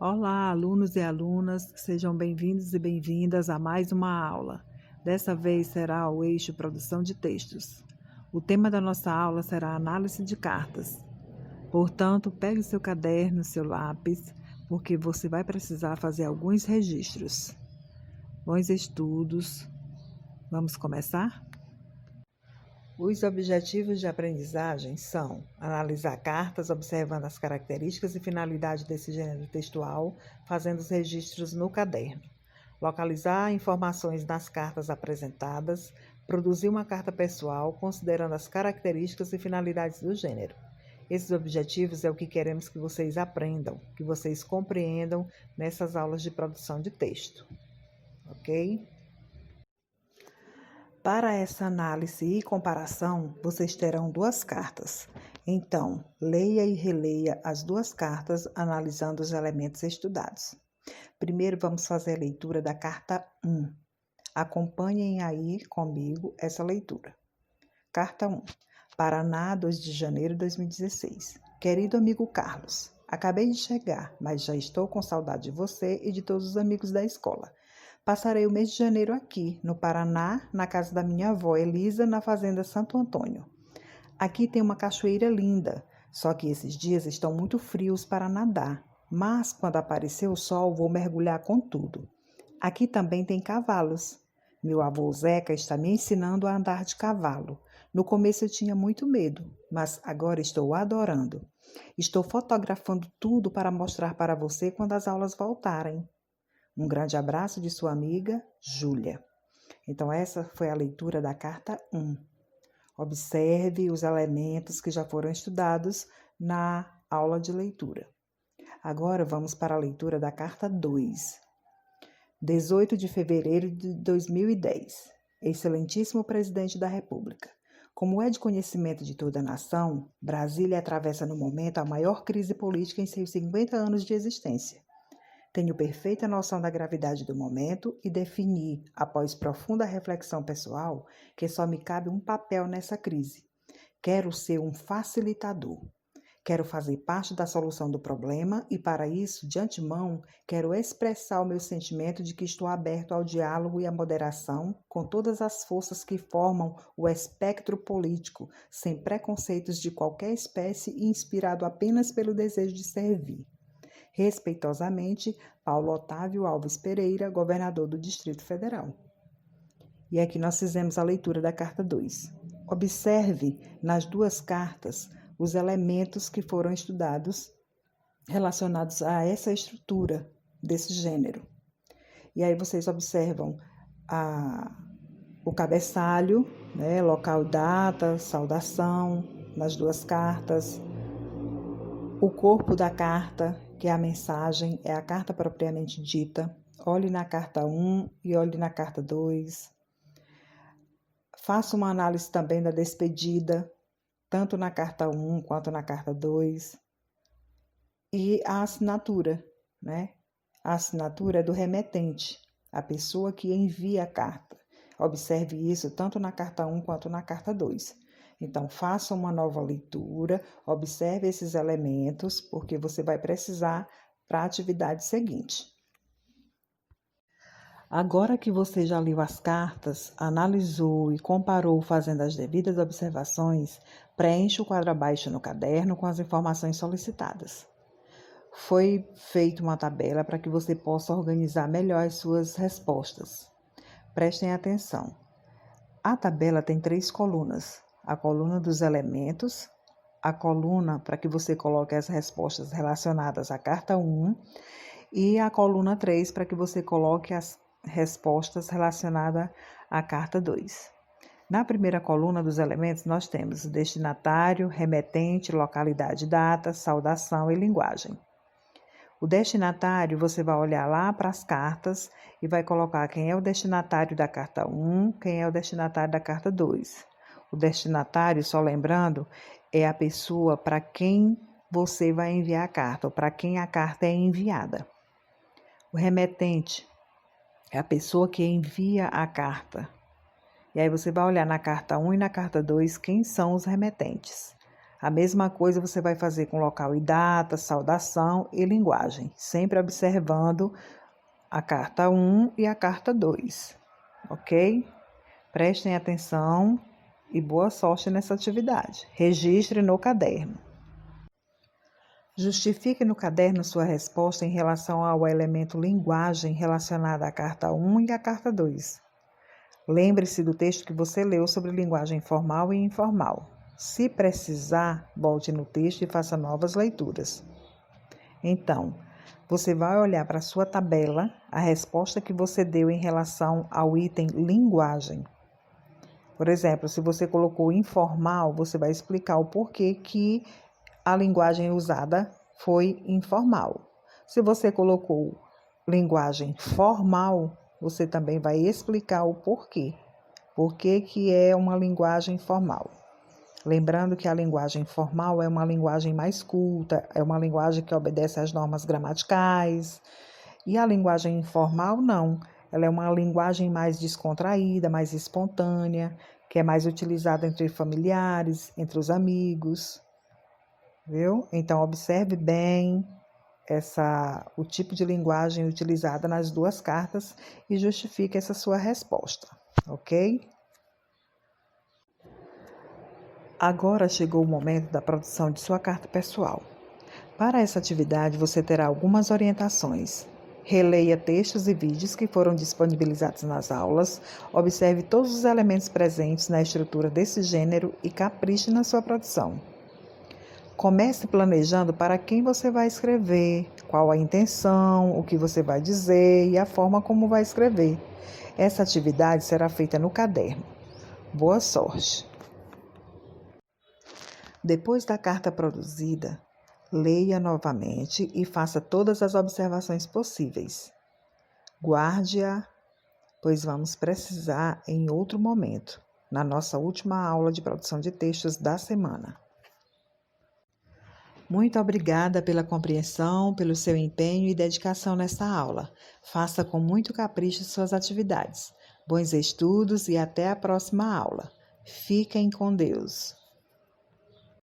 Olá, alunos e alunas, sejam bem-vindos e bem-vindas a mais uma aula. Dessa vez será o eixo produção de textos. O tema da nossa aula será análise de cartas. Portanto, pegue o seu caderno, seu lápis, porque você vai precisar fazer alguns registros. Bons estudos. Vamos começar? Os objetivos de aprendizagem são analisar cartas, observando as características e finalidade desse gênero textual, fazendo os registros no caderno, localizar informações nas cartas apresentadas, produzir uma carta pessoal, considerando as características e finalidades do gênero. Esses objetivos é o que queremos que vocês aprendam, que vocês compreendam nessas aulas de produção de texto, ok? Para essa análise e comparação, vocês terão duas cartas. Então, leia e releia as duas cartas, analisando os elementos estudados. Primeiro, vamos fazer a leitura da carta 1. Acompanhem aí comigo essa leitura. Carta 1. Paraná, 2 de janeiro de 2016. Querido amigo Carlos, acabei de chegar, mas já estou com saudade de você e de todos os amigos da escola. Passarei o mês de janeiro aqui, no Paraná, na casa da minha avó Elisa, na fazenda Santo Antônio. Aqui tem uma cachoeira linda, só que esses dias estão muito frios para nadar, mas quando aparecer o sol vou mergulhar com tudo. Aqui também tem cavalos. Meu avô Zeca está me ensinando a andar de cavalo. No começo eu tinha muito medo, mas agora estou adorando. Estou fotografando tudo para mostrar para você quando as aulas voltarem. Um grande abraço de sua amiga, Júlia. Então, essa foi a leitura da carta 1. Observe os elementos que já foram estudados na aula de leitura. Agora, vamos para a leitura da carta 2. 18 de fevereiro de 2010. Excelentíssimo Presidente da República. Como é de conhecimento de toda a nação, Brasília atravessa no momento a maior crise política em seus 50 anos de existência. Tenho perfeita noção da gravidade do momento e defini, após profunda reflexão pessoal, que só me cabe um papel nessa crise. Quero ser um facilitador. Quero fazer parte da solução do problema e, para isso, de antemão, quero expressar o meu sentimento de que estou aberto ao diálogo e à moderação com todas as forças que formam o espectro político, sem preconceitos de qualquer espécie e inspirado apenas pelo desejo de servir. Respeitosamente, Paulo Otávio Alves Pereira, governador do Distrito Federal. E aqui nós fizemos a leitura da carta 2. Observe nas duas cartas os elementos que foram estudados relacionados a essa estrutura desse gênero. E aí vocês observam o cabeçalho, né, local, data, saudação nas duas cartas, o corpo da carta, que é a mensagem, é a carta propriamente dita. Olhe na carta 1 e olhe na carta 2. Faça uma análise também da despedida, tanto na carta 1 quanto na carta 2. E a assinatura, né? A assinatura é do remetente, a pessoa que envia a carta. Observe isso tanto na carta 1 quanto na carta 2. Então, faça uma nova leitura, observe esses elementos, porque você vai precisar para a atividade seguinte. Agora que você já leu as cartas, analisou e comparou fazendo as devidas observações, preencha o quadro abaixo no caderno com as informações solicitadas. Foi feita uma tabela para que você possa organizar melhor as suas respostas. Prestem atenção. A tabela tem 3 colunas. A coluna dos elementos, a coluna para que você coloque as respostas relacionadas à carta 1 e a coluna 3 para que você coloque as respostas relacionadas à carta 2. Na primeira coluna dos elementos, nós temos destinatário, remetente, localidade, data, saudação e linguagem. O destinatário, você vai olhar lá para as cartas e vai colocar quem é o destinatário da carta 1, quem é o destinatário da carta 2. O destinatário, só lembrando, é a pessoa para quem você vai enviar a carta, ou para quem a carta é enviada. O remetente é a pessoa que envia a carta. E aí você vai olhar na carta 1 e na carta 2 quem são os remetentes. A mesma coisa você vai fazer com local e data, saudação e linguagem, sempre observando a carta 1 e a carta 2, ok? Prestem atenção e boa sorte nessa atividade. Registre no caderno. Justifique no caderno sua resposta em relação ao elemento linguagem relacionada à carta 1 e à carta 2. Lembre-se do texto que você leu sobre linguagem formal e informal. Se precisar, volte no texto e faça novas leituras. Então, você vai olhar para a sua tabela a resposta que você deu em relação ao item linguagem. Por exemplo, se você colocou informal, você vai explicar o porquê que a linguagem usada foi informal. Se você colocou linguagem formal, você também vai explicar o porquê. Por que é uma linguagem formal? Lembrando que a linguagem formal é uma linguagem mais culta, é uma linguagem que obedece às normas gramaticais. E a linguagem informal, não. Ela é uma linguagem mais descontraída, mais espontânea, que é mais utilizada entre familiares, entre os amigos. Viu? Então, observe bem o tipo de linguagem utilizada nas duas cartas e justifique essa sua resposta, ok? Agora chegou o momento da produção de sua carta pessoal. Para essa atividade, você terá algumas orientações. Releia textos e vídeos que foram disponibilizados nas aulas, observe todos os elementos presentes na estrutura desse gênero e capriche na sua produção. Comece planejando para quem você vai escrever, qual a intenção, o que você vai dizer e a forma como vai escrever. Essa atividade será feita no caderno. Boa sorte! Depois da carta produzida, leia novamente e faça todas as observações possíveis. Guarde-a, pois vamos precisar em outro momento, na nossa última aula de produção de textos da semana. Muito obrigada pela compreensão, pelo seu empenho e dedicação nesta aula. Faça com muito capricho suas atividades. Bons estudos e até a próxima aula. Fiquem com Deus.